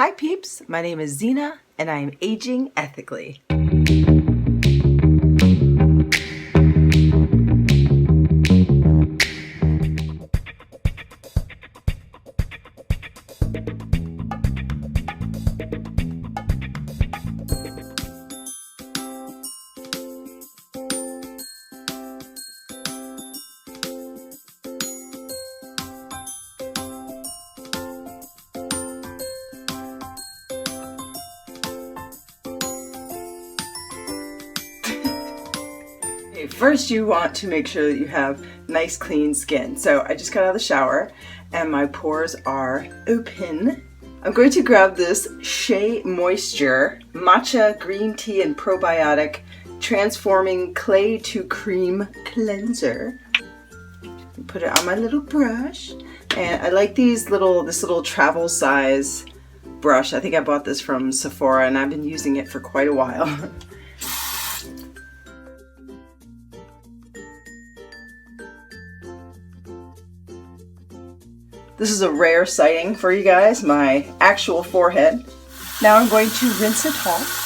Hi peeps, my name is Zina and I am aging ethically. First, you want to make sure that you have nice clean skin. So I just got out of the shower and my pores are open. I'm going to grab this Shea Moisture Matcha Green Tea and Probiotic Transforming Clay to Cream Cleanser. Put it on my little brush. And I like this little travel size brush. I think I bought this from Sephora and I've been using it for quite a while. This is a rare sighting for you guys, my actual forehead. Now I'm going to rinse it off.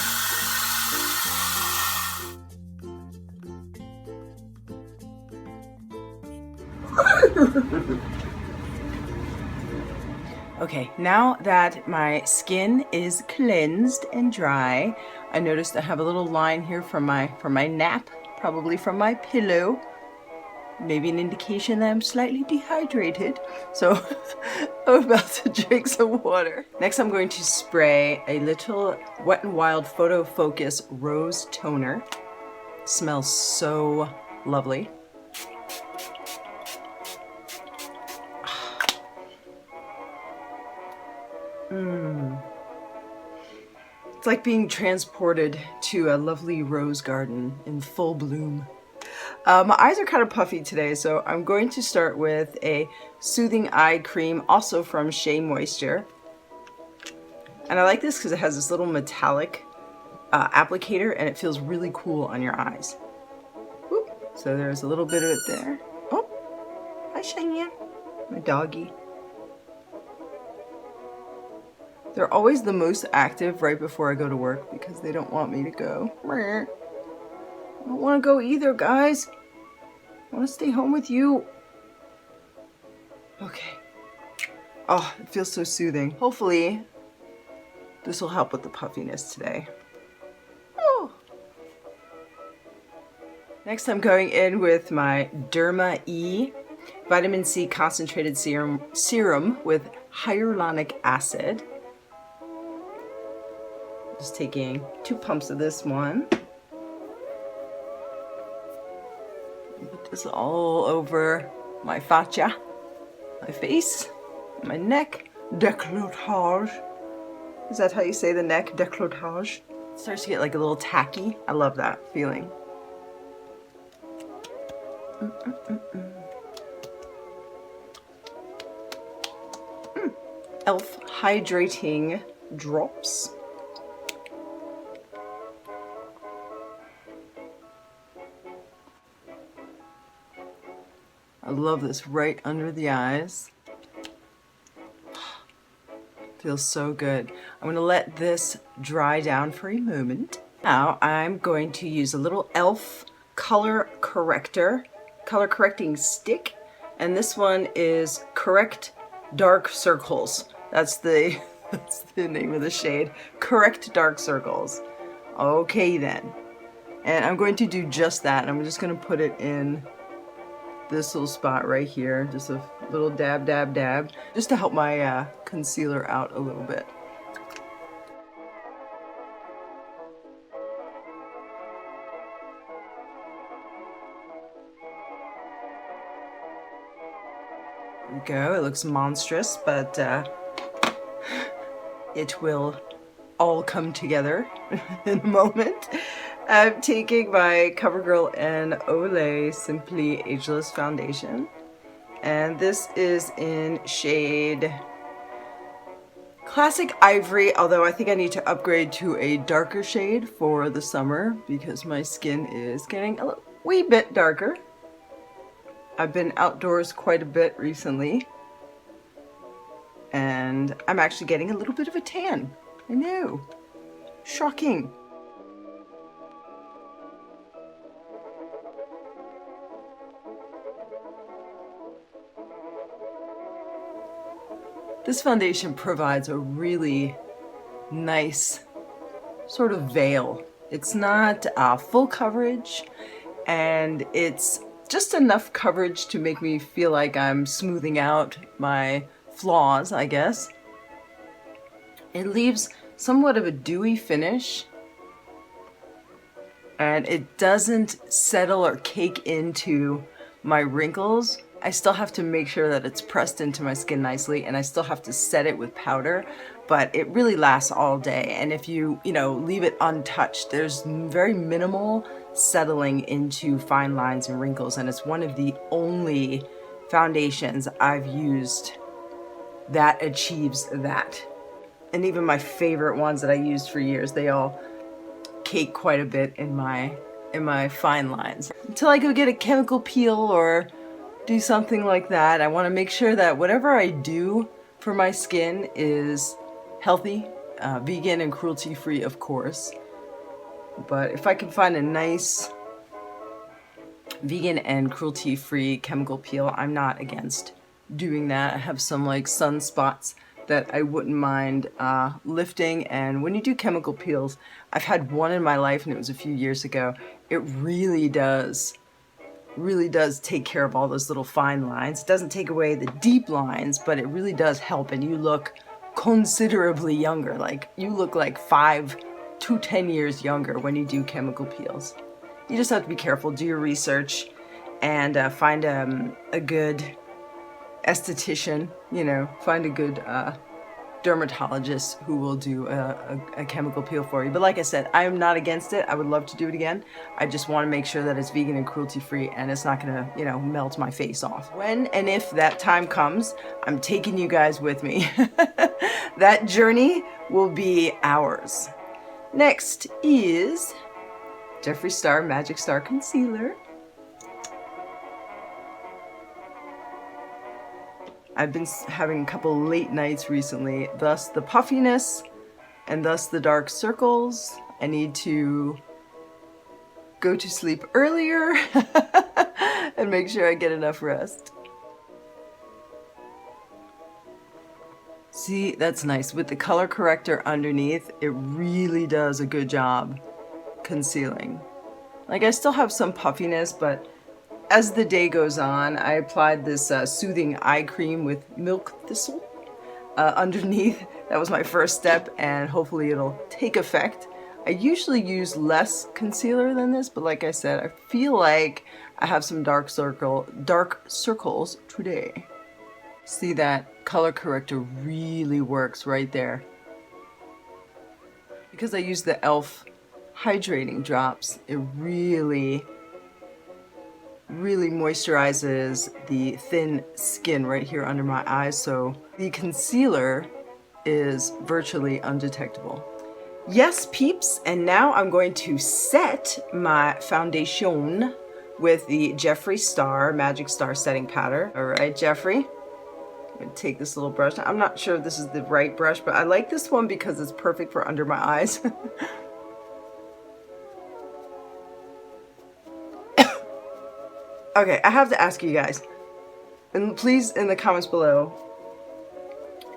Okay, now that my skin is cleansed and dry, I noticed I have a little line here from my nap, probably from my pillow. Maybe an indication that I'm slightly dehydrated. So I'm about to drink some water. Next, I'm going to spray a little Wet n Wild Photo Focus Rose Toner. Smells so lovely. It's like being transported to a lovely rose garden in full bloom. My eyes are kind of puffy today, so I'm going to start with a soothing eye cream, also from Shea Moisture. And I like this because it has this little metallic applicator and it feels really cool on your eyes. Whoop. So there's a little bit of it there. Oh, hi Cheyenne, my doggy. They're always the most active right before I go to work because they don't want me to go. I don't want to go either, guys. I want to stay home with you. Okay. Oh, it feels so soothing. Hopefully, this will help with the puffiness today. Oh. Next, I'm going in with my Derma E Vitamin C Concentrated Serum with Hyaluronic Acid. Just taking 2 pumps of this one. Put this all over my fascia, my face, my neck, décolletage. Is that how you say the neck? Décolletage. It starts to get like a little tacky. I love that feeling. e.l.f. Hydrating Drops. I love this right under the eyes. Feels so good. I'm gonna let this dry down for a moment. Now I'm going to use a little e.l.f. color correcting stick. And this one is Correct Dark Circles. That's the name of the shade. Correct Dark Circles. Okay then. And I'm going to do just that. I'm just gonna put it in this little spot right here, just a little dab, dab, dab, just to help my concealer out a little bit. There we go. It looks monstrous, but it will all come together in a moment. I'm taking my Covergirl+Olay Simply Ageless Foundation. And this is in shade Classic Ivory, although I think I need to upgrade to a darker shade for the summer because my skin is getting a wee bit darker. I've been outdoors quite a bit recently. and I'm actually getting a little bit of a tan. I know. Shocking. This foundation provides a really nice sort of veil. It's not full coverage, and it's just enough coverage to make me feel like I'm smoothing out my flaws, I guess. It leaves somewhat of a dewy finish, and it doesn't settle or cake into my wrinkles. I still have to make sure that it's pressed into my skin nicely, and I still have to set it with powder, but it really lasts all day. And if you leave it untouched, there's very minimal settling into fine lines and wrinkles, and it's one of the only foundations I've used that achieves that. And even my favorite ones that I used for years, they all cake quite a bit in my fine lines. Until I go get a chemical peel or do something like that, I want to make sure that whatever I do for my skin is healthy, vegan and cruelty-free, of course. But if I can find a nice vegan and cruelty-free chemical peel, I'm not against doing that. I have some like sunspots that I wouldn't mind lifting, and when you do chemical peels, I've had one in my life and it was a few years ago. It really does take care of all those little fine lines. It doesn't take away the deep lines, but it really does help, and you look considerably younger. Like, you look like 5 to 10 years younger when you do chemical peels. You just have to be careful, do your research, and find a good esthetician, find a good dermatologist who will do a chemical peel for you. But like I said, I am not against it. I would love to do it again. I just want to make sure that it's vegan and cruelty free, and it's not gonna, melt my face off. When and if that time comes, I'm taking you guys with me. That journey will be ours. Next is Jeffree Star Magic Star Concealer. I've been having a couple late nights recently, thus the puffiness and thus the dark circles. I need to go to sleep earlier and make sure I get enough rest. See, that's nice. With the color corrector underneath, it really does a good job concealing. Like, I still have some puffiness, but as the day goes on, I applied this soothing eye cream with milk thistle underneath. That was my first step, and hopefully it'll take effect. I usually use less concealer than this, but like I said, I feel like I have some dark circles today. See, that color corrector really works right there. Because I use the e.l.f. Hydrating Drops, it really moisturizes the thin skin right here under my eyes, so the concealer is virtually undetectable. Yes, peeps, and now I'm going to set my foundation with the Jeffree Star Magic Star setting powder. All right, Jeffree, I'm going to take this little brush. I'm not sure if this is the right brush, but I like this one because it's perfect for under my eyes. Okay, I have to ask you guys, and please in the comments below,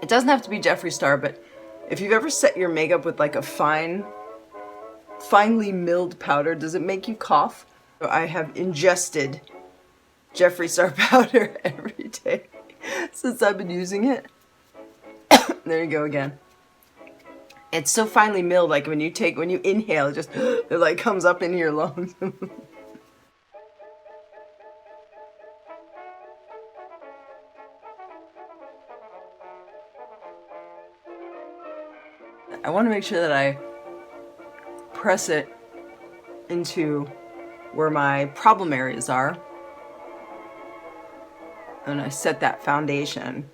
it doesn't have to be Jeffree Star, but if you've ever set your makeup with like a finely milled powder, does it make you cough? So I have ingested Jeffree Star powder every day since I've been using it. There you go again. It's so finely milled, like when you inhale, it just, it like comes up into your lungs. I want to make sure that I press it into where my problem areas are, and I set that foundation.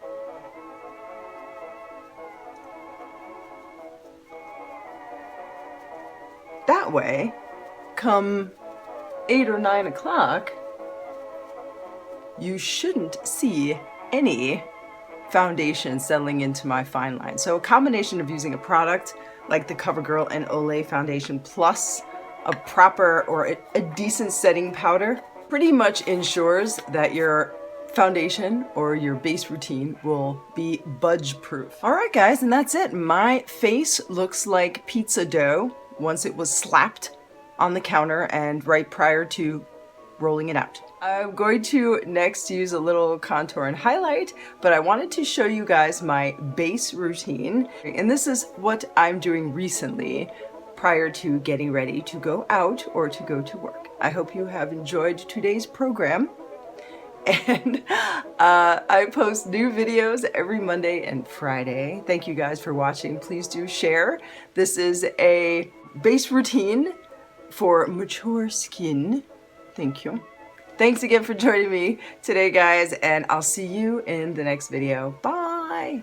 That way, come 8 or 9 o'clock, you shouldn't see any foundation settling into my fine line. So a combination of using a product like the Covergirl+Olay foundation plus a proper or a decent setting powder pretty much ensures that your foundation or your base routine will be budge proof. All right guys, and that's it. My face looks like pizza dough once it was slapped on the counter and right prior to rolling it out. I'm going to next use a little contour and highlight, but I wanted to show you guys my base routine. And this is what I'm doing recently prior to getting ready to go out or to go to work. I hope you have enjoyed today's program. And I post new videos every Monday and Friday. Thank you guys for watching. Please do share. This is a base routine for mature skin. Thank you. Thanks again for joining me today, guys, and I'll see you in the next video. Bye!